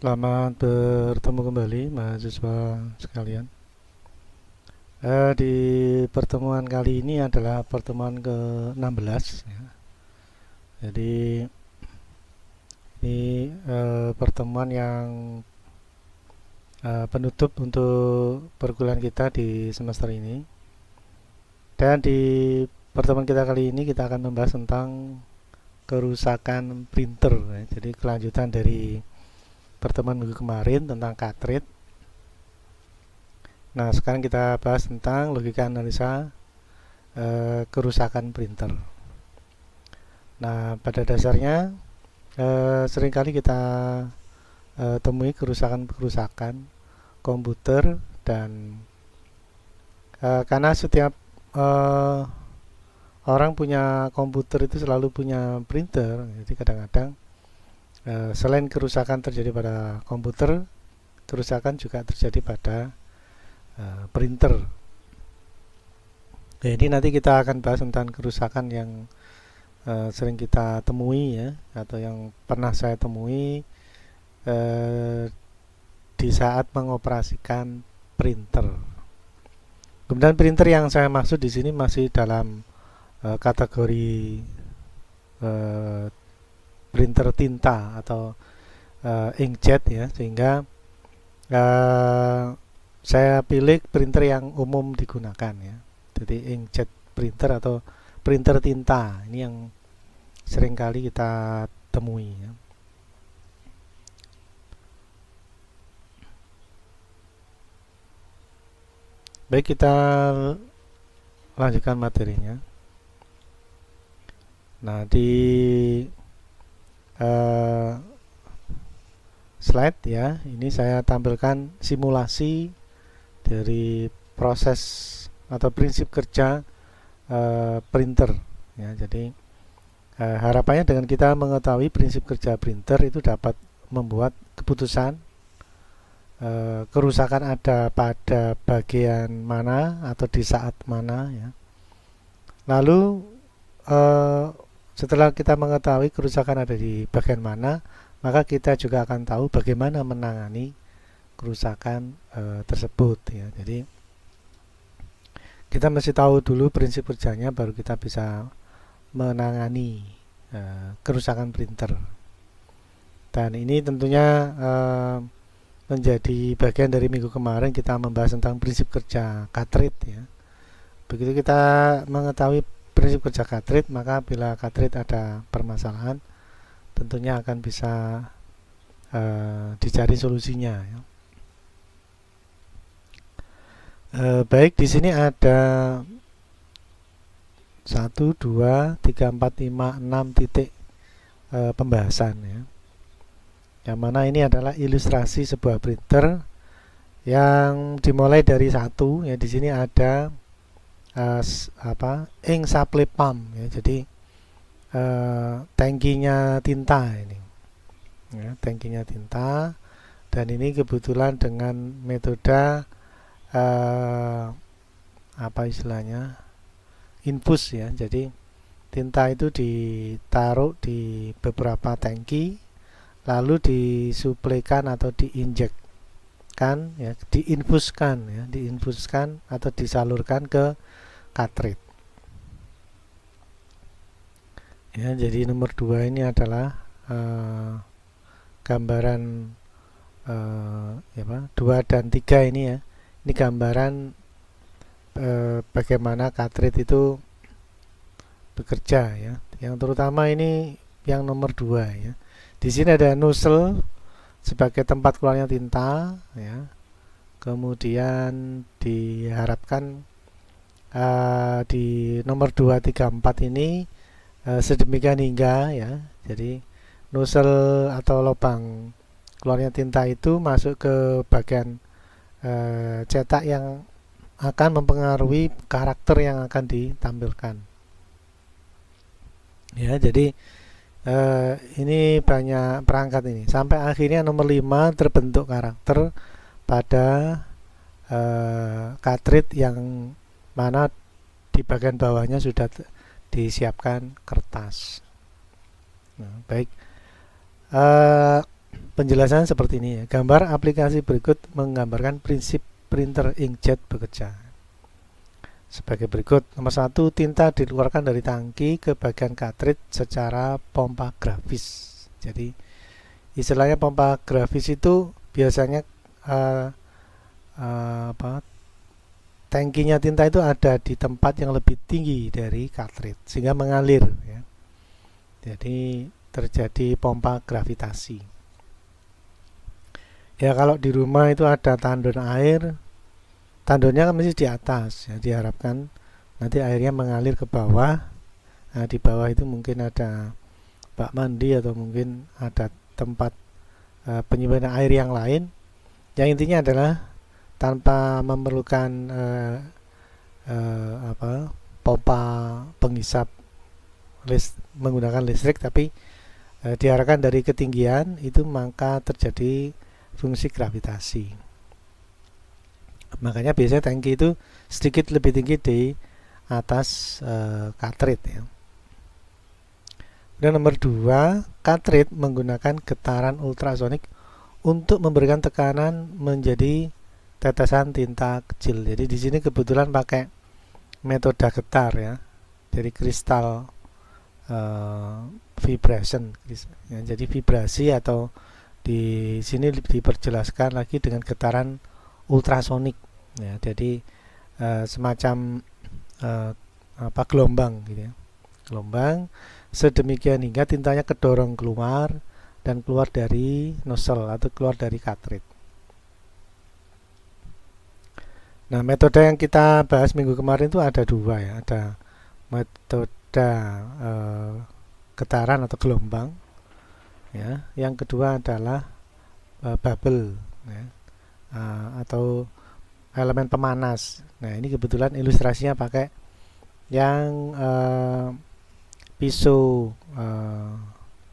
Selamat bertemu kembali mahasiswa sekalian. Di pertemuan kali ini adalah pertemuan ke-16 ya. Jadi ini pertemuan yang penutup untuk perkuliahan kita di semester ini. Dan di pertemuan kita kali ini kita akan membahas tentang kerusakan printer ya. Jadi kelanjutan dari pertemuan minggu kemarin tentang cartridge. Nah, sekarang kita bahas tentang logika analisa kerusakan printer. Nah, pada dasarnya seringkali kita temui kerusakan-kerusakan komputer dan karena setiap orang punya komputer itu selalu punya printer, jadi kadang-kadang selain kerusakan terjadi pada komputer, kerusakan juga terjadi pada printer. Jadi nanti kita akan bahas tentang kerusakan yang sering kita temui ya, atau yang pernah saya temui di saat mengoperasikan printer. Kemudian printer yang saya maksud di sini masih dalam kategori printer tinta atau inkjet ya, sehingga saya pilih printer yang umum digunakan ya. Jadi inkjet printer atau printer tinta ini yang sering kali kita temui ya. Baik, kita lanjutkan materinya. Nah, di slide ya, ini saya tampilkan simulasi dari proses atau prinsip kerja printer ya. Jadi harapannya dengan kita mengetahui prinsip kerja printer itu dapat membuat keputusan kerusakan ada pada bagian mana atau di saat mana ya. Lalu setelah kita mengetahui kerusakan ada di bagian mana, maka kita juga akan tahu bagaimana menangani kerusakan tersebut ya. Jadi kita mesti tahu dulu prinsip kerjanya, baru kita bisa menangani kerusakan printer. Dan ini tentunya menjadi bagian dari minggu kemarin kita membahas tentang prinsip kerja cartridge ya. Begitu kita mengetahui prinsip kerja cartridge, maka bila cartridge ada permasalahan, tentunya akan bisa dicari solusinya ya. Baik, di sini ada 1, 2, 3, 4, 5, 6 titik pembahasan ya. Yang mana ini adalah ilustrasi sebuah printer yang dimulai dari satu ya. Di sini ada ink supply pump ya. Jadi tangkinya tinta ini ya, tangkinya tinta, dan ini kebetulan dengan metode apa istilahnya, infus ya. Jadi tinta itu ditaruh di beberapa tangki, lalu disuplaikan atau diinjekkan ya, diinfuskan atau disalurkan ke cartridge ya. Jadi nomor 2 ini adalah gambaran 2 dan 3 ini ya. Ini gambaran bagaimana cartridge itu bekerja ya. Yang terutama ini yang nomor 2 ya. Di sini ada nozzle sebagai tempat keluarnya tinta ya. Kemudian diharapkan di nomor 2, 3, 4 ini sedemikian hingga ya. Jadi nozzle atau lubang keluarnya tinta itu masuk ke bagian cetak yang akan mempengaruhi karakter yang akan ditampilkan ya. Jadi ini banyak perangkat ini sampai akhirnya nomor 5 terbentuk karakter pada cartridge yang mana di bagian bawahnya sudah disiapkan kertas. Nah, baik, penjelasan seperti ini ya. Gambar aplikasi berikut menggambarkan prinsip printer inkjet bekerja. Sebagai berikut. Nomor 1, tinta dikeluarkan dari tangki ke bagian cartridge secara pompa grafis. Jadi istilahnya pompa grafis itu biasanya tangkinya tinta itu ada di tempat yang lebih tinggi dari cartridge sehingga mengalir ya. Jadi terjadi pompa gravitasi. Ya kalau di rumah itu ada tandon air, tandonnya kan mesti di atas ya, diharapkan nanti airnya mengalir ke bawah. Nah, di bawah itu mungkin ada bak mandi atau mungkin ada tempat penyimpanan air yang lain. Yang intinya adalah tanpa memerlukan pompa penghisap menggunakan listrik, tapi diarahkan dari ketinggian itu maka terjadi fungsi gravitasi. Makanya biasanya tangki itu sedikit lebih tinggi di atas cartridge ya. Dan nomor 2, cartridge menggunakan getaran ultrasonik untuk memberikan tekanan menjadi tetesan tinta kecil. Jadi di sini kebetulan pakai metode getar ya. Jadi kristal vibration ya, jadi vibrasi atau di sini diperjelaskan lagi dengan getaran ultrasonik ya. Jadi semacam gelombang gitu ya. Gelombang sedemikian hingga tintanya kedorong keluar dan keluar dari nozzle atau keluar dari cartridge. Nah, metode yang kita bahas minggu kemarin itu ada 2 ya. Ada metode getaran atau gelombang ya. Yang kedua adalah bubble ya, atau elemen pemanas. Nah, ini kebetulan ilustrasinya pakai yang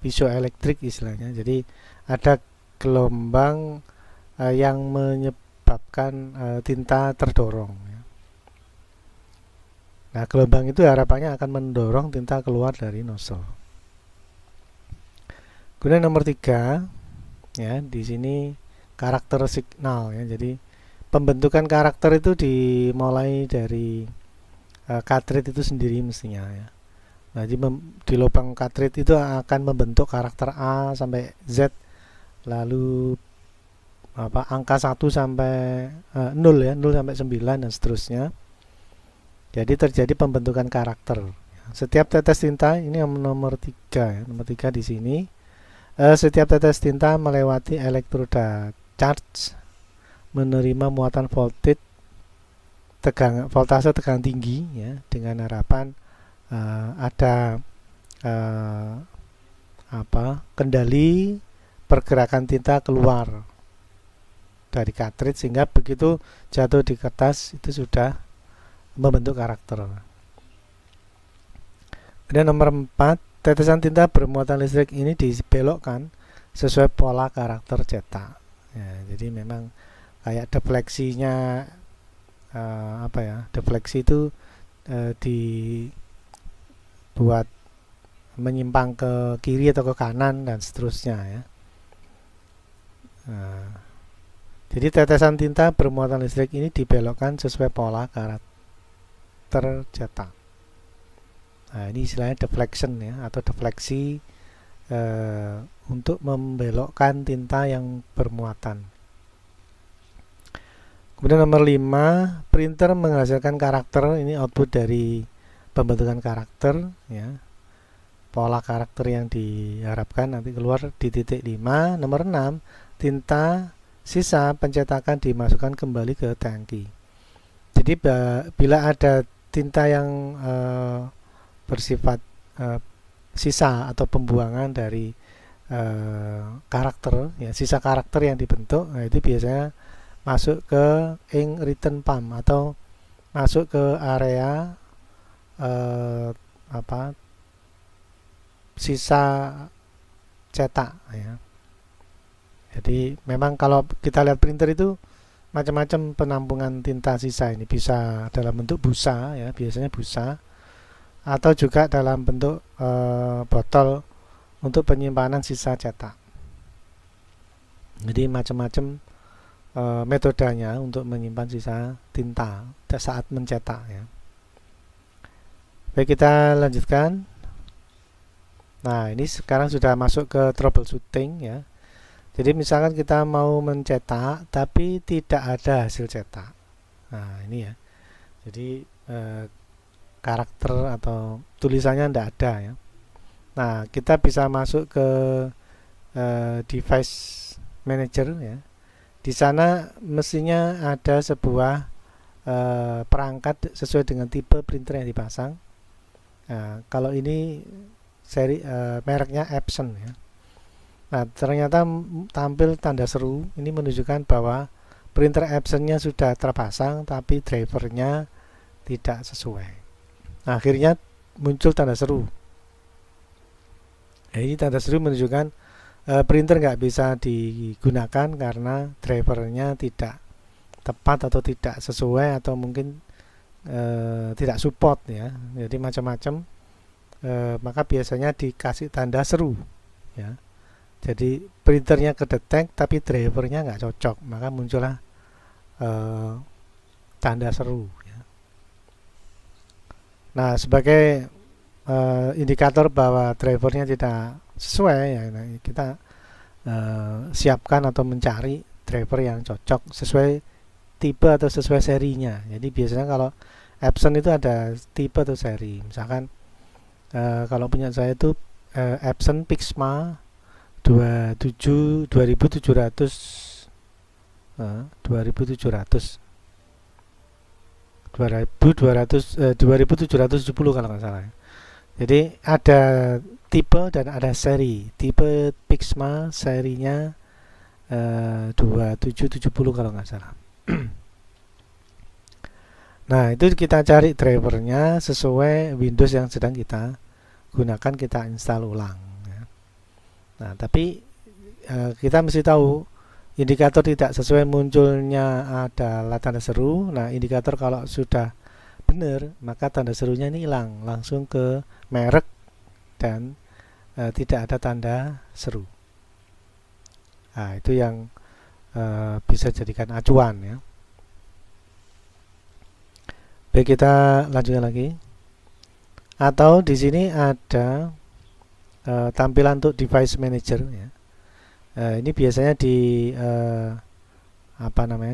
piezoelektrik istilahnya. Jadi ada gelombang yang menyebabkan tinta terdorong ya. Nah, gelombang itu harapannya akan mendorong tinta keluar dari nozzle. Kemudian nomor 3 ya, di sini karakter signal ya. Jadi pembentukan karakter itu dimulai dari cartridge itu sendiri mestinya ya. Nah, di lubang cartridge itu akan membentuk karakter A sampai Z, lalu angka 1 sampai 0 ya, 0 sampai 9 dan seterusnya. Jadi terjadi pembentukan karakter. Setiap tetes tinta, ini yang nomor 3 ya, nomor 3 di sini. Setiap tetes tinta melewati elektroda charge menerima muatan voltase tegangan tinggi ya, dengan harapan ada kendali pergerakan tinta keluar dari cartridge sehingga begitu jatuh di kertas itu sudah membentuk karakter. Dan nomor 4, tetesan tinta bermuatan listrik ini dibelokkan sesuai pola karakter cetak. Ya, jadi memang kayak defleksinya defleksi itu dibuat menyimpang ke kiri atau ke kanan dan seterusnya ya. Jadi tetesan tinta bermuatan listrik ini dibelokkan sesuai pola karakter cetak. Nah, ini istilahnya deflection ya, atau defleksi untuk membelokkan tinta yang bermuatan. Kemudian nomor 5, printer menghasilkan karakter, ini output dari pembentukan karakter ya. Pola karakter yang diharapkan nanti keluar di titik 5. Nomor 6, tinta sisa pencetakan dimasukkan kembali ke tangki. Jadi bila ada tinta yang bersifat sisa atau pembuangan dari karakter ya, sisa karakter yang dibentuk, nah itu biasanya masuk ke ink return pump atau masuk ke area sisa cetak ya. Jadi memang kalau kita lihat printer itu macam-macam penampungan tinta sisa, ini bisa dalam bentuk busa ya, biasanya busa, atau juga dalam bentuk botol untuk penyimpanan sisa cetak. Jadi macam-macam metodenya untuk menyimpan sisa tinta saat mencetak ya. Baik, kita lanjutkan. Nah, ini sekarang sudah masuk ke troubleshooting ya. Jadi misalkan kita mau mencetak tapi tidak ada hasil cetak. Nah, ini ya. Jadi karakter atau tulisannya tidak ada ya. Nah, kita bisa masuk ke device manager ya. Di sana mestinya ada sebuah perangkat sesuai dengan tipe printer yang dipasang. Nah, kalau ini seri mereknya Epson ya. Nah, ternyata tampil tanda seru. Ini menunjukkan bahwa printer Epson-nya sudah terpasang tapi drivernya tidak sesuai. Nah, akhirnya muncul tanda seru. Nah, ini tanda seru menunjukkan printer nggak bisa digunakan karena drivernya tidak tepat atau tidak sesuai atau mungkin tidak support ya. Jadi macam-macam. Maka biasanya dikasih tanda seru ya. Jadi printernya kedetek tapi drivernya nggak cocok, maka muncullah tanda seru ya. Nah, sebagai indikator bahwa drivernya tidak sesuai ya, nah, kita siapkan atau mencari driver yang cocok sesuai tipe atau sesuai serinya. Jadi biasanya kalau Epson itu ada tipe atau seri. Misalkan kalau punya saya itu Epson Pixma 27 2700 2770 kalau nggak salah. Jadi ada tipe dan ada seri. Tipe Pixma serinya 2770 kalau nggak salah. Nah, itu kita cari drivernya sesuai Windows yang sedang kita gunakan, kita install ulang ya. Nah, tapi kita mesti tahu indikator tidak sesuai munculnya adalah tanda seru. Nah, indikator kalau sudah benar maka tanda serunya ini hilang, langsung ke merek dan tidak ada tanda seru. Nah, itu yang bisa jadikan acuan ya. Baik, kita lanjutkan lagi. Atau di sini ada tampilan untuk device manager ya. Ini biasanya di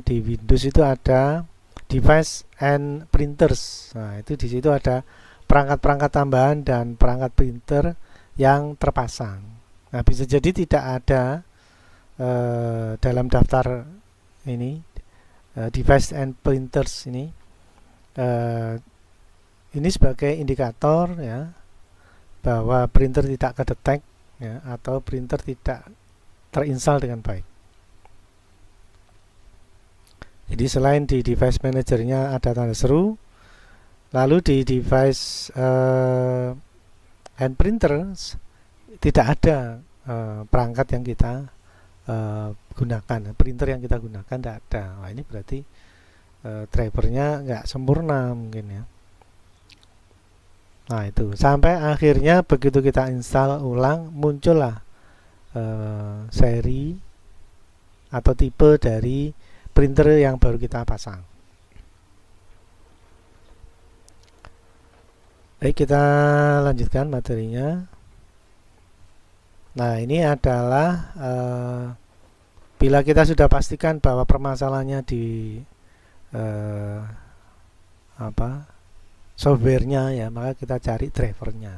di Windows itu ada device and printers. Nah, itu di situ ada perangkat-perangkat tambahan dan perangkat printer yang terpasang. Nah, bisa jadi tidak ada dalam daftar ini device and printers ini. Ini sebagai indikator ya bahwa printer tidak kedetek ya, atau printer tidak terinstall dengan baik. Jadi selain di device manajernya ada tanda seru, lalu di device and printers tidak ada perangkat yang kita gunakan, printer yang kita gunakan tidak ada. Wah, ini berarti drivernya nggak sempurna mungkin ya. Nah, itu sampai akhirnya begitu kita install ulang muncullah seri atau tipe dari printer yang baru kita pasang. Baik, kita lanjutkan materinya. Nah, ini adalah bila kita sudah pastikan bahwa permasalahannya di softwarenya ya, maka kita cari drivernya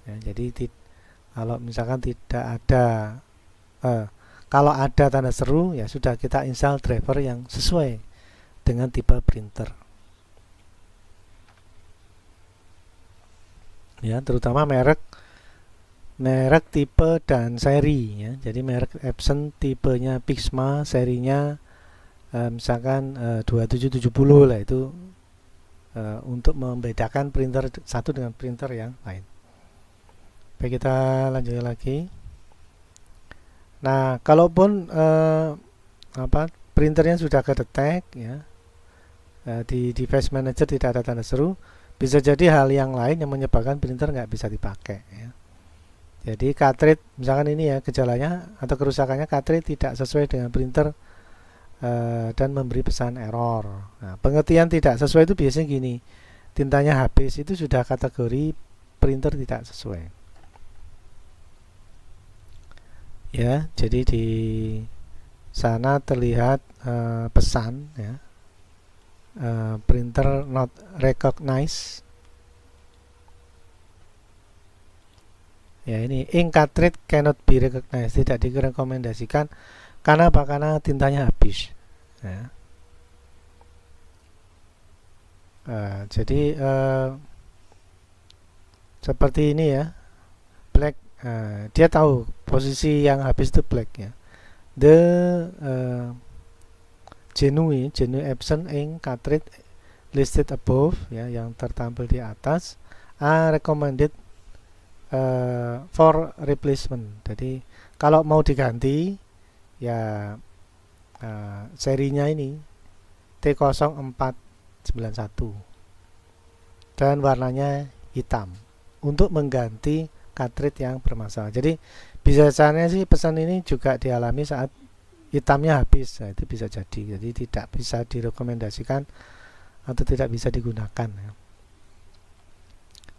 ya. Jadi kalau misalkan tidak ada kalau ada tanda seru ya sudah, kita install driver yang sesuai dengan tipe printer ya, terutama merek, tipe dan seri ya. Jadi merek Epson tipenya Pixma, serinya misalkan 2770 lah, itu untuk membedakan printer satu dengan printer yang lain. Baik, kita lanjut lagi. Nah, kalaupun printernya sudah kedetek ya, di device manager tidak ada tanda seru, bisa jadi hal yang lain yang menyebabkan printer nggak bisa dipakai ya. Jadi cartridge misalkan ini ya gejalanya atau kerusakannya, cartridge tidak sesuai dengan printer dan memberi pesan error. Nah, pengertian tidak sesuai itu biasanya gini, tintanya habis, itu sudah kategori printer tidak sesuai. Ya, jadi di sana terlihat pesan ya, printer not recognized. Ya, ini ink cartridge cannot be recognized, tidak direkomendasikan. Karena apa? Karena tintanya habis. Ya. Jadi seperti ini ya, black. Dia tahu posisi yang habis itu black ya. The genuine absent ink cartridge listed above ya, yang tertampil di atas are recommended for replacement. Jadi kalau mau diganti ya serinya ini T0491 dan warnanya hitam untuk mengganti cartridge yang bermasalah. Jadi biasanya sih pesan ini juga dialami saat hitamnya habis. Nah, itu bisa jadi tidak bisa direkomendasikan atau tidak bisa digunakan ya.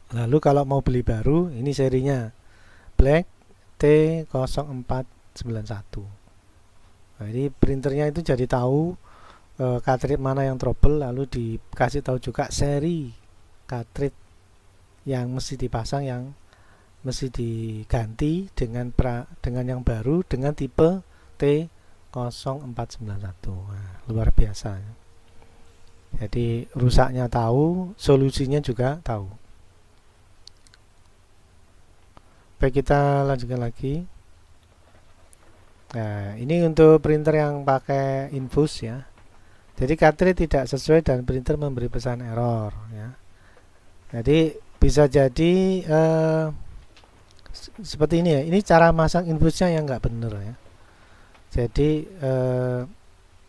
Lalu kalau mau beli baru, ini serinya black T0491. Nah, ini printernya itu jadi tahu cartridge mana yang trouble, lalu dikasih tahu juga seri cartridge yang mesti dipasang, yang mesti diganti dengan yang baru dengan tipe T0491. Nah, luar biasa ya. Jadi rusaknya tahu, solusinya juga tahu. Baik, kita lanjutkan lagi. Nah, ini untuk printer yang pakai infus ya. Jadi cartridge tidak sesuai dan printer memberi pesan error ya. Jadi bisa jadi seperti ini ya. Ini cara masang infusnya yang nggak benar ya. Jadi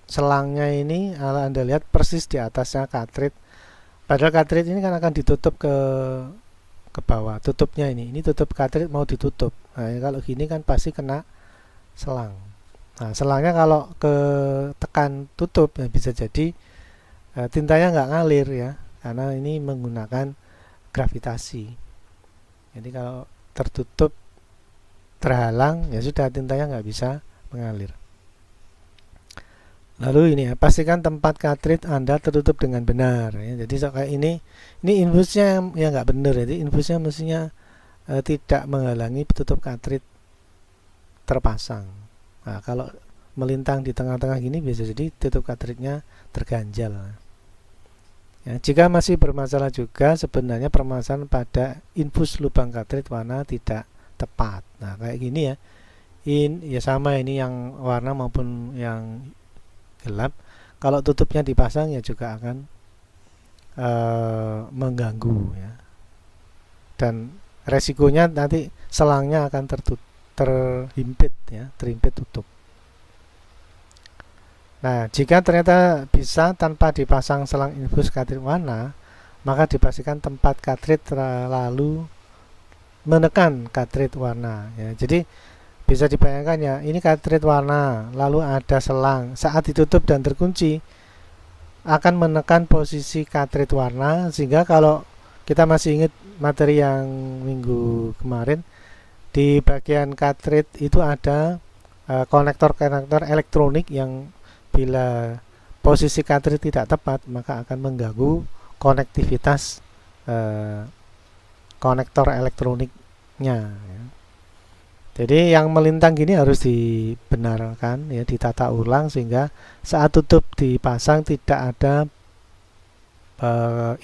selangnya ini Anda lihat persis di atasnya cartridge. Padahal cartridge ini kan akan ditutup ke bawah. Tutupnya ini tutup cartridge mau ditutup. Nah, kalau gini kan pasti kena selang. Nah, selangnya kalau ke tekan tutup ya bisa jadi tintanya nggak ngalir ya, karena ini menggunakan gravitasi. Jadi kalau tertutup, terhalang, ya sudah tintanya nggak bisa mengalir. Lalu ini ya, pastikan tempat cartridge Anda tertutup dengan benar ya. Jadi kayak ini infusnya yang nggak benar. Jadi infusnya mestinya tidak menghalangi tutup cartridge terpasang. Nah, kalau melintang di tengah-tengah gini bisa jadi tutup cartridge-nya terganjal. Ya, jika masih bermasalah juga, sebenarnya permasalahan pada infus lubang cartridge warna tidak tepat. Nah, kayak gini ya. Ya sama ini yang warna maupun yang gelap. Kalau tutupnya dipasang ya juga akan mengganggu ya. Dan resikonya nanti selangnya akan terhimpit ya, terhimpit tutup. Nah, jika ternyata bisa tanpa dipasang selang infus cartridge warna, maka dipastikan tempat cartridge lalu menekan cartridge warna ya. Jadi bisa dibayangkan ya, ini cartridge warna, lalu ada selang, saat ditutup dan terkunci akan menekan posisi cartridge warna, sehingga kalau kita masih ingat materi yang minggu kemarin, di bagian cartridge itu ada konektor-konektor elektronik yang bila posisi cartridge tidak tepat maka akan mengganggu konektivitas konektor elektroniknya ya. Jadi yang melintang gini harus dibenarkan ya, ditata ulang sehingga saat tutup dipasang tidak ada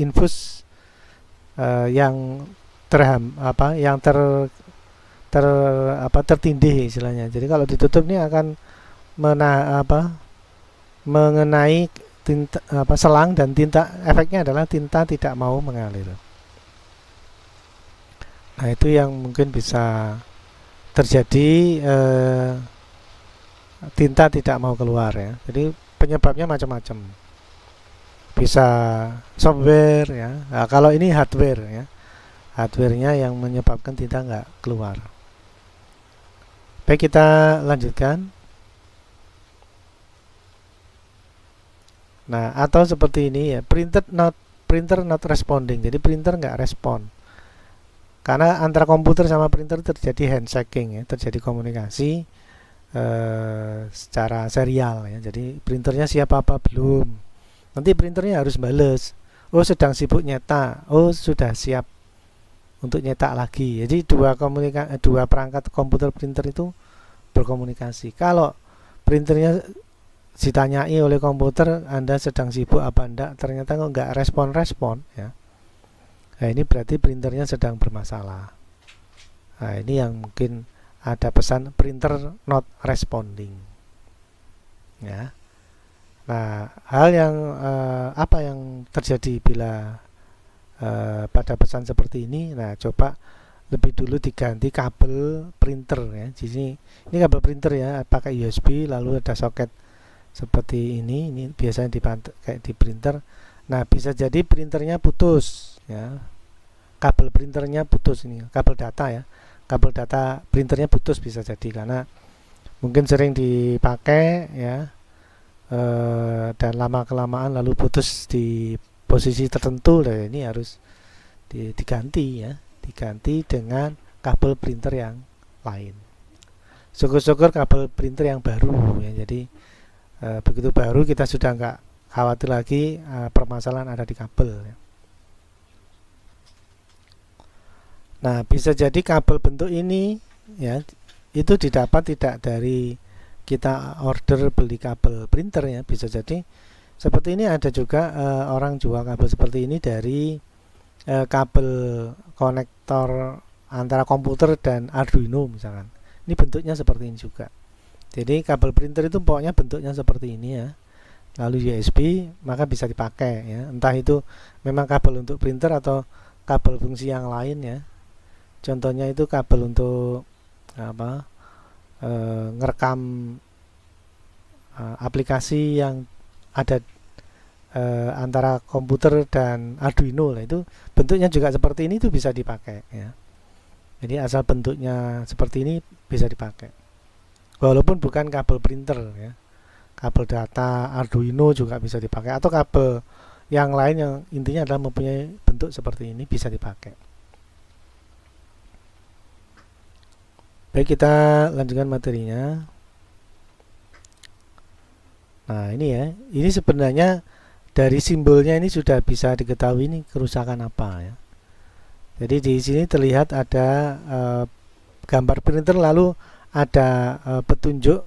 infus yang tertindih istilahnya. Jadi kalau ditutup ini akan mengenai tinta selang, dan tinta, efeknya adalah tinta tidak mau mengalir. Nah, itu yang mungkin bisa terjadi, tinta tidak mau keluar ya. Jadi penyebabnya macam-macam. Bisa software ya. Nah, kalau ini hardware ya. Hardware-nya yang menyebabkan tinta nggak keluar. Baik, kita lanjutkan. Nah, atau seperti ini ya, printer not responding. Jadi printer nggak respon. Karena antara komputer sama printer terjadi handshaking ya, terjadi komunikasi secara serial ya. Jadi printernya siap apa belum. Nanti printernya harus bales. Oh, sedang sibuk nyetak. Oh, sudah siap untuk nyetak lagi. Jadi dua perangkat komputer printer itu berkomunikasi. Kalau printernya ditanyai oleh komputer Anda sedang sibuk apa enggak, ternyata kok enggak respon-respon ya. Nah, ini berarti printernya sedang bermasalah. Nah, ini yang mungkin ada pesan printer not responding ya. Nah, hal yang apa yang terjadi bila pada pesan seperti ini? Nah, coba lebih dulu diganti kabel printer ya. Jadi ini kabel printer ya, pakai USB, lalu ada soket seperti ini biasanya kayak di printer. Nah, bisa jadi printernya putus ya, kabel printernya putus, ini kabel data ya, kabel data printernya putus bisa jadi karena mungkin sering dipakai ya, dan lama kelamaan lalu putus di posisi tertentu. Nah, ini harus diganti ya, diganti dengan kabel printer yang lain. Syukur-syukur kabel printer yang baru ya. Jadi begitu baru kita sudah nggak khawatir lagi permasalahan ada di kabel ya. Nah, bisa jadi kabel bentuk ini ya itu didapat tidak dari kita order beli kabel printer ya. Bisa jadi seperti ini, ada juga orang jual kabel seperti ini dari kabel konektor antara komputer dan Arduino misalkan. Ini bentuknya seperti ini juga. Jadi kabel printer itu pokoknya bentuknya seperti ini ya. Lalu USB, maka bisa dipakai ya. Entah itu memang kabel untuk printer atau kabel fungsi yang lain ya. Contohnya itu kabel untuk apa? Ngerekam aplikasi yang ada antara komputer dan Arduino lah, itu bentuknya juga seperti ini, itu bisa dipakai ya. Jadi asal bentuknya seperti ini bisa dipakai. Walaupun bukan kabel printer ya, kabel data Arduino juga bisa dipakai, atau kabel yang lain yang intinya adalah mempunyai bentuk seperti ini bisa dipakai. Baik, kita lanjutkan materinya. Nah, ini ya, ini sebenarnya dari simbolnya ini sudah bisa diketahui ini kerusakan apa ya. Jadi di sini terlihat ada gambar printer, lalu ada petunjuk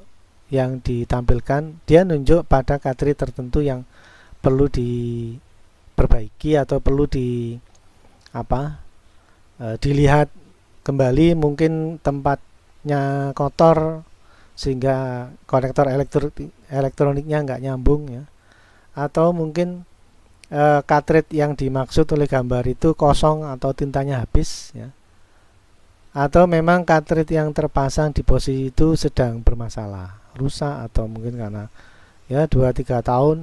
yang ditampilkan. Dia nunjuk pada cartridge tertentu yang perlu diperbaiki atau perlu dilihat kembali, mungkin tempatnya kotor sehingga konektor elektroniknya nggak nyambung ya, atau mungkin cartridge yang dimaksud oleh gambar itu kosong atau tintanya habis ya, atau memang cartridge yang terpasang di posisi itu sedang bermasalah, rusak, atau mungkin karena ya 2-3 tahun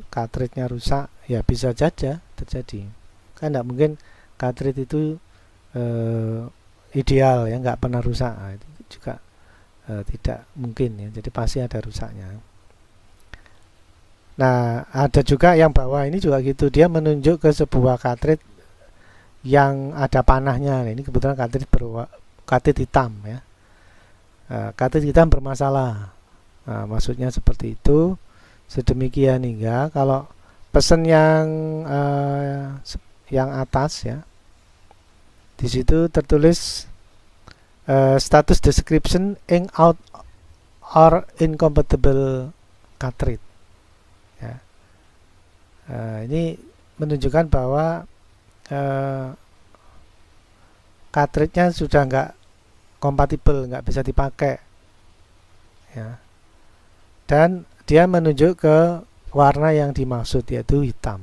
cartridge-nya rusak ya, bisa saja terjadi. Kan tidak mungkin cartridge itu ideal ya, nggak pernah rusak. Nah, itu juga tidak mungkin ya, jadi pasti ada rusaknya. Nah, ada juga yang bawah ini juga gitu, dia menunjuk ke sebuah cartridge yang ada panahnya. Nah, ini kebetulan cartridge hitam ya. Cartridge hitam bermasalah. Nah, maksudnya seperti itu. Sedemikian hingga kalau pesan yang atas ya, di situ tertulis status description ink out or incompatible cartridge. Ya. Ini menunjukkan bahwa cartridge-nya sudah nggak kompatibel, nggak bisa dipakai ya. Dan dia menunjuk ke warna yang dimaksud, yaitu hitam.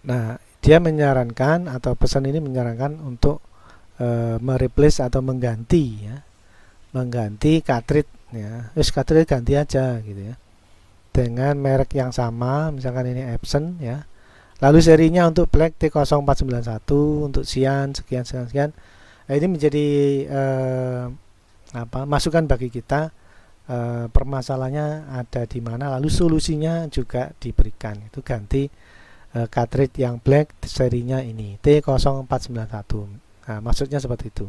Nah, dia menyarankan, atau pesan ini menyarankan untuk mereplace atau mengganti ya, mengganti cartridge ya. Cartridge ganti aja gitu ya, dengan merek yang sama, misalkan ini Epson ya. Lalu serinya untuk black T0491, untuk cyan sekian sekian sekian. Nah, ini menjadi masukan bagi kita, permasalahannya ada di mana, lalu solusinya juga diberikan. Itu ganti cartridge yang black serinya ini T0491. Nah, maksudnya seperti itu.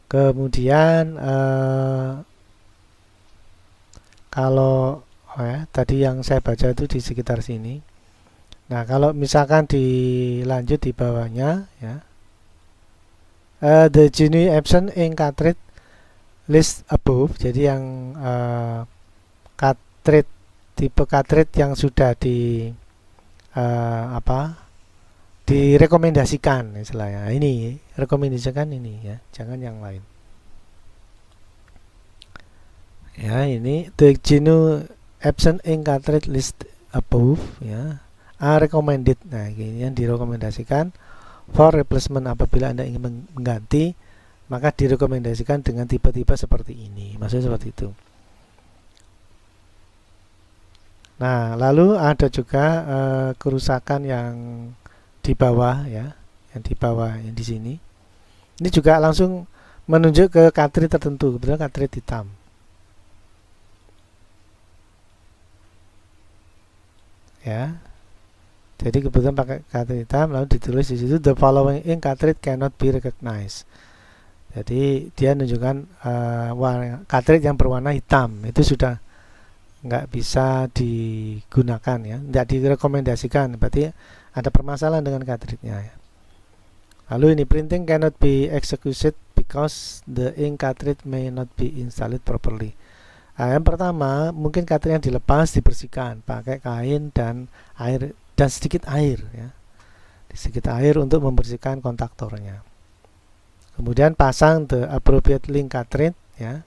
Kemudian kalau tadi yang saya baca itu di sekitar sini. Nah, kalau misalkan dilanjut di bawahnya ya, the genuine absent in cartridge list above. Jadi yang cartridge tipe cartridge yang sudah direkomendasikan istilahnya. Ini rekomendasikan ini ya, jangan yang lain. Ya, ini the genuine absent in cartridge list above ya, are recommended. Nah, ini yang direkomendasikan for replacement. Apabila Anda ingin mengganti, maka direkomendasikan dengan tipe-tipe seperti ini. Maksudnya seperti itu. Nah, lalu ada juga kerusakan yang di bawah ya, yang di bawah yang di sini. Ini juga langsung menunjuk ke cartridge tertentu, kebetulan cartridge hitam. Ya. Jadi kebetulan pakai cartridge hitam, lalu ditulis di situ the following ink cartridge cannot be recognized. Jadi dia menunjukkan cartridge yang berwarna hitam itu sudah nggak bisa digunakan ya, nggak direkomendasikan, berarti ada permasalahan dengan cartridge-nya ya. Lalu ini printing cannot be executed because the ink cartridge may not be installed properly. Nah, yang pertama mungkin cartridge yang dilepas dibersihkan pakai kain dan air dan sedikit air ya, sedikit air untuk membersihkan kontaktornya. Kemudian pasang the appropriate ink cartridge ya,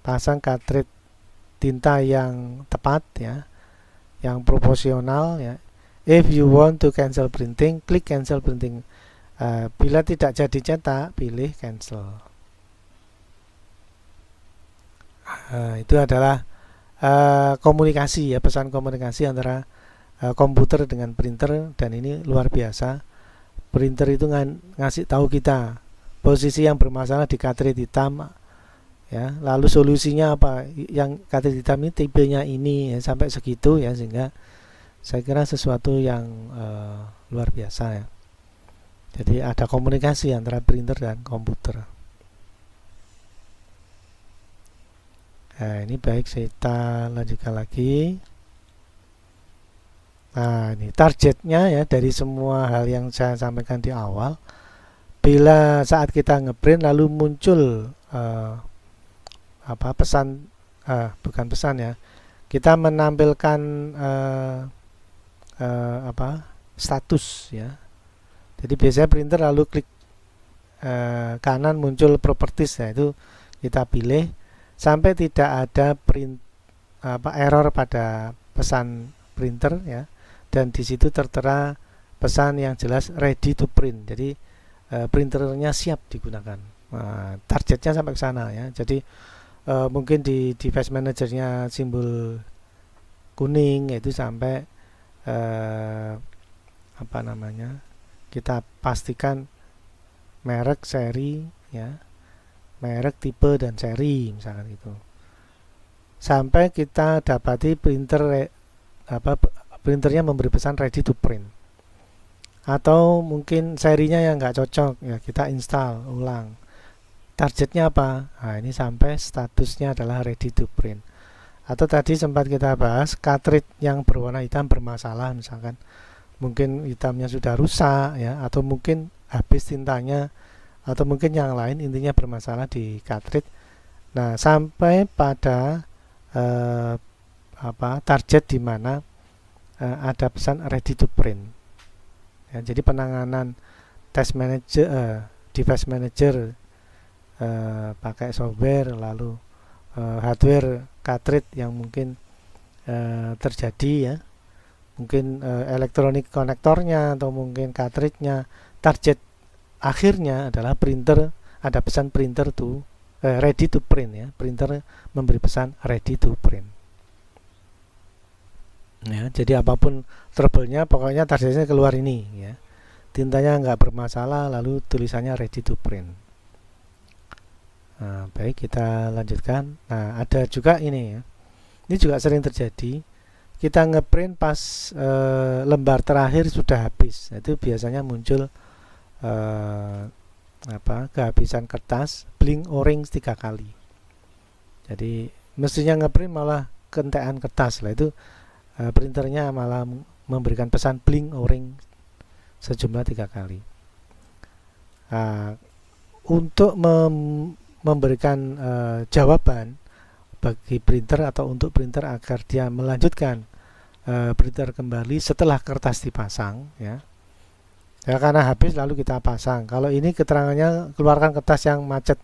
pasang cartridge tinta yang tepat ya, yang proporsional ya. If you want to cancel printing, klik cancel printing. Bila tidak jadi cetak, pilih cancel. Itu adalah komunikasi ya, pesan komunikasi antara komputer dengan printer, dan ini luar biasa. Printer itu ngasih tahu kita posisi yang bermasalah di cartridge hitam ya, lalu solusinya apa, yang cartridge hitam ini tipenya ini ya, sampai segitu ya, sehingga saya kira sesuatu yang luar biasa ya. Jadi ada komunikasi antara printer dan komputer. Nah, ini baik, kita lanjutkan lagi. Nah, ini targetnya ya, dari semua hal yang saya sampaikan di awal. Bila saat kita ngeprint lalu muncul pesan, bukan pesan ya, kita menampilkan status ya. Jadi biasanya printer lalu klik kanan muncul properties ya, itu kita pilih sampai tidak ada error pada pesan printer ya, dan di situ tertera pesan yang jelas ready to print. Jadi printernya siap digunakan. Nah, targetnya sampai ke sana ya. Jadi mungkin di device manajernya simbol kuning, itu sampai kita pastikan merek, seri ya, merek, tipe, dan seri misalkan itu, sampai kita dapati printernya memberi pesan ready to print. Atau mungkin serinya yang nggak cocok ya, kita install ulang. Targetnya apa? Nah, ini sampai statusnya adalah ready to print. Atau tadi sempat kita bahas cartridge yang berwarna hitam bermasalah, misalkan mungkin hitamnya sudah rusak ya, atau mungkin habis tintanya, atau mungkin yang lain, intinya bermasalah di cartridge. Nah, sampai pada target di mana ada pesan ready to print. Ya, jadi penanganan test manager, device manager pakai software, lalu hardware cartridge yang mungkin terjadi ya, mungkin elektronik konektornya atau mungkin cartridge-nya, target akhirnya adalah printer, ada pesan printer ready to print ya, printer memberi pesan ready to print ya. Jadi apapun trouble-nya, pokoknya targetnya keluar ini ya, tintanya nggak bermasalah, lalu tulisannya ready to print. Nah, baik, kita lanjutkan. Nah, ada juga ini ya. Ini juga sering terjadi. Kita ngeprint pas lembar terakhir sudah habis. Nah, itu biasanya muncul kehabisan kertas, blink orange 3 kali. Jadi mestinya ngeprint malah kentekan kertas lah, itu printernya malah memberikan pesan blink orange sejumlah 3 kali. Untuk memberikan jawaban bagi printer atau untuk printer agar dia melanjutkan printer kembali setelah kertas dipasang, ya karena habis lalu kita pasang. Kalau ini keterangannya keluarkan kertas yang macet,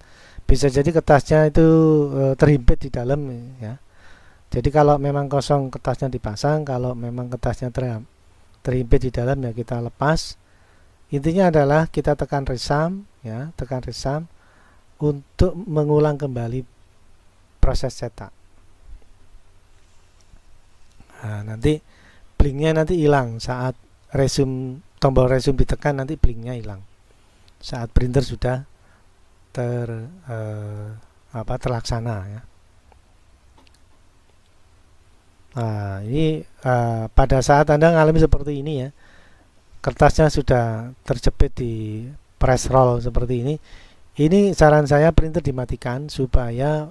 bisa jadi kertasnya itu terhimpit di dalam, ya. Jadi kalau memang kosong kertasnya dipasang, kalau memang kertasnya terhimpit di dalam ya kita lepas. Intinya adalah kita tekan resum, ya, tekan resum untuk mengulang kembali proses cetak. Nah, nanti blinknya nanti hilang saat tombol resume ditekan, nanti blinknya hilang saat printer sudah terlaksana, ya. Nah, ini pada saat Anda mengalami seperti ini, ya, kertasnya sudah terjepit di press roll seperti ini saran saya printer dimatikan supaya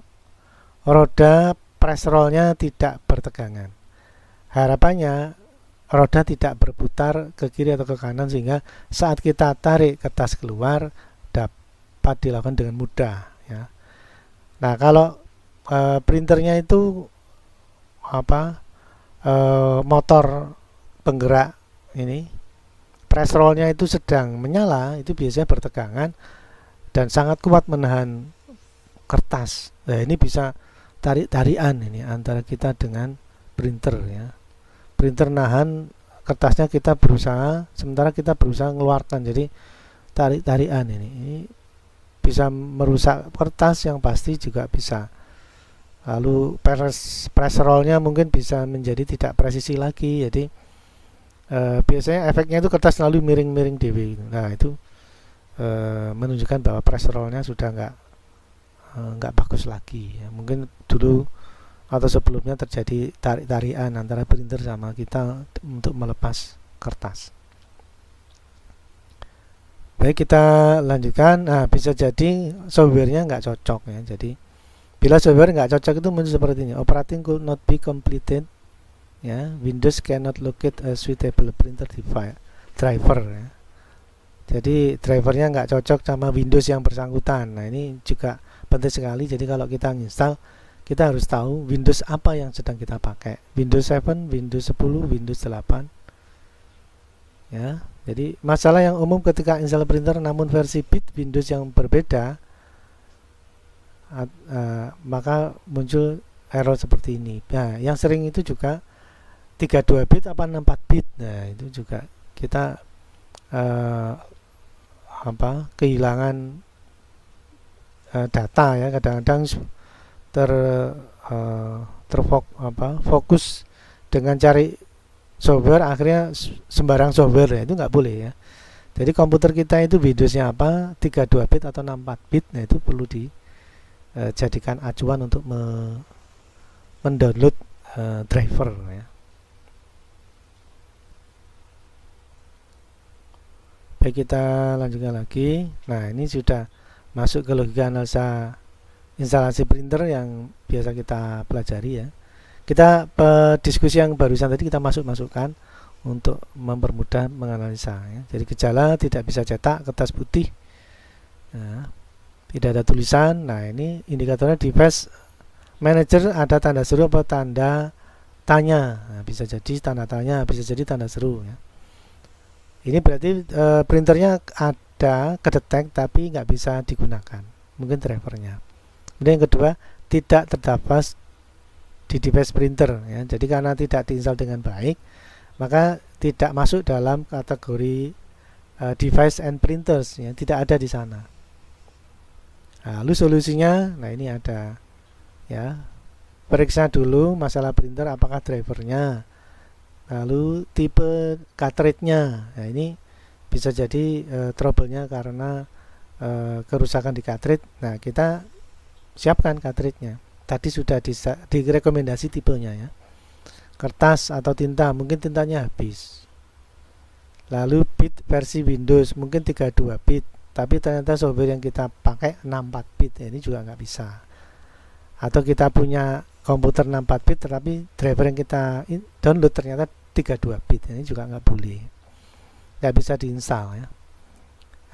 roda press rollnya tidak bertegangan. Harapannya roda tidak berputar ke kiri atau ke kanan sehingga saat kita tarik kertas keluar dapat dilakukan dengan mudah, ya. Nah, kalau printernya itu motor penggerak ini, press rollnya itu sedang menyala, itu biasanya bertegangan dan sangat kuat menahan kertas. Nah, ini bisa tarik-tarikan ini antara kita dengan printer, ya. Printer nahan kertasnya, kita berusaha, sementara kita berusaha mengeluarkan, jadi tarik-tarikan ini bisa merusak kertas yang pasti juga bisa. Lalu press rollnya mungkin bisa menjadi tidak presisi lagi, jadi biasanya efeknya itu kertas selalu miring-miring dewe. Nah, itu menunjukkan bahwa press rollnya sudah nggak bagus lagi, ya. Mungkin dulu atau sebelumnya terjadi tarik-tarikan antara printer sama kita untuk melepas kertas. Baik, kita lanjutkan. Nah, bisa jadi softwarenya nggak cocok, ya. Jadi bila software nggak cocok itu muncul seperti ini: operating could not be completed, ya, Windows cannot locate a suitable printer driver, ya. Jadi drivernya nggak cocok sama Windows yang bersangkutan. Nah, ini juga penting sekali. Jadi kalau kita install, kita harus tahu Windows apa yang sedang kita pakai. Windows 7, Windows 10, Windows 8. Ya, jadi masalah yang umum ketika install printer namun versi bit Windows yang berbeda, maka muncul error seperti ini. Nah, yang sering itu juga 32 bit apa 64 bit. Nah, itu juga kita kehilangan data, ya. Kadang-kadang fokus dengan cari software, akhirnya sembarang software, ya. Itu nggak boleh, ya. Jadi komputer kita itu Windowsnya apa, 32 bit atau 64 bit. Nah, itu perlu dijadikan acuan untuk mendownload driver, ya. Baik, kita lanjutkan lagi. Nah, ini sudah masuk ke logika analisa instalasi printer yang biasa kita pelajari, ya. Kita diskusi yang barusan tadi kita masukkan untuk mempermudah menganalisa, ya. Jadi gejala tidak bisa cetak, kertas putih, nah, tidak ada tulisan. Nah, ini indikatornya device manager ada tanda seru atau tanda tanya. Nah, bisa jadi tanda tanya, bisa jadi tanda seru, ya. Ini berarti printernya ada kedetek tapi nggak bisa digunakan, mungkin drivernya. Kemudian yang kedua, tidak terdapat di device printer, ya. Jadi karena tidak diinstal dengan baik, maka tidak masuk dalam kategori device and printers, ya. Tidak ada di sana. Nah, lalu solusinya, nah ini ada, ya. Periksa dulu masalah printer, apakah drivernya, lalu tipe cartridge-nya. Nah, ini bisa jadi trouble-nya karena kerusakan di cartridge. Nah, kita siapkan cartridge-nya. Tadi sudah direkomendasi tipenya ya. Kertas atau tinta, mungkin tintanya habis. Lalu bit versi Windows, mungkin 32 bit, tapi ternyata software yang kita pakai 64 bit, ya, ini juga nggak bisa. Atau kita punya komputer 64 bit, tetapi driver yang kita download ternyata 32 bit, ini juga nggak boleh, nggak bisa diinstal ya.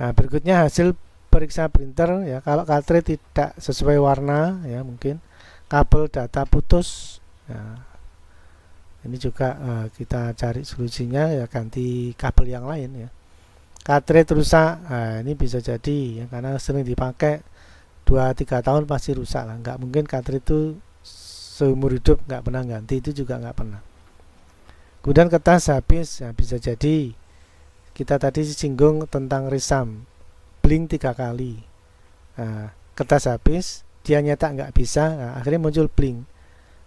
Nah, berikutnya hasil periksa printer ya. Kalau cartridge tidak sesuai warna ya, mungkin kabel data putus ya, ini juga kita cari solusinya ya, ganti kabel yang lain ya. Cartridge rusak, nah, ini bisa jadi ya, karena sering dipakai 2-3 tahun pasti rusak lah. Nggak mungkin cartridge itu seumur hidup nggak pernah ganti, itu juga nggak pernah. Kemudian kertas habis ya, bisa jadi kita tadi singgung tentang resam blink 3 kali. Nah, kertas habis, dia nyetak nggak bisa, nah, akhirnya muncul blink.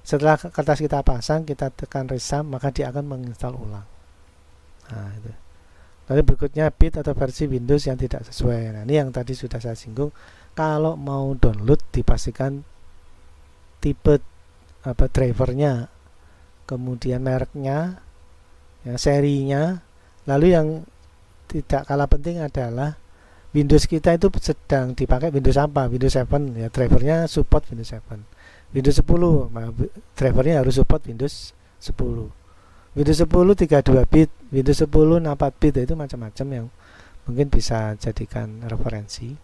Setelah kertas kita pasang, kita tekan resam, maka dia akan menginstal ulang. Nah, itu. Lalu berikutnya bit atau versi Windows yang tidak sesuai. Nah, ini yang tadi sudah saya singgung. Kalau mau download, dipastikan tipe drivernya, kemudian mereknya, ya, serinya. Lalu yang tidak kalah penting adalah Windows kita itu sedang dipakai Windows apa? Windows 7 ya, drivernya support Windows 7. Windows 10, drivernya harus support Windows 10. Windows 10 32 bit, Windows 10 64 bit, itu macam-macam yang mungkin bisa jadikan referensi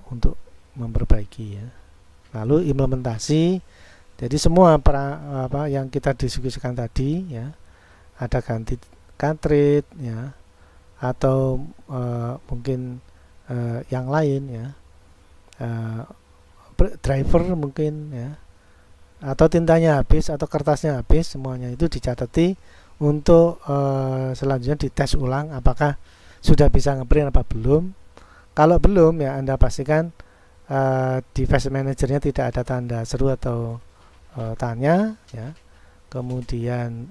untuk memperbaiki ya. Lalu implementasi, jadi semua yang kita diskusikan tadi ya, ada ganti cartridge ya, atau mungkin yang lain ya, driver mungkin ya, atau tintanya habis atau kertasnya habis, semuanya itu dicatati untuk selanjutnya dites ulang apakah sudah bisa ngeprint apa belum. Kalau belum ya, Anda pastikan device manajernya tidak ada tanda seru atau tanya ya. Kemudian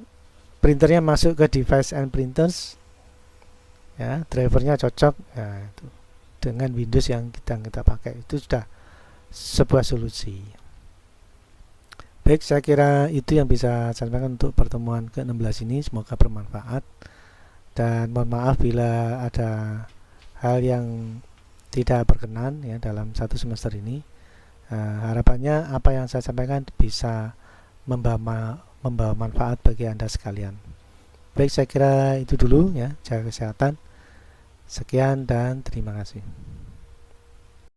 printernya masuk ke device and printers ya, drivernya cocok ya, itu dengan Windows yang kita pakai, itu sudah sebuah solusi. Baik, saya kira itu yang bisa saya sampaikan untuk pertemuan ke-16 ini. Semoga bermanfaat, dan mohon maaf bila ada hal yang tidak berkenan ya dalam satu semester ini. Harapannya apa yang saya sampaikan bisa membawa manfaat bagi Anda sekalian. Baik, saya kira itu dulu ya. Jaga kesehatan. Sekian dan terima kasih.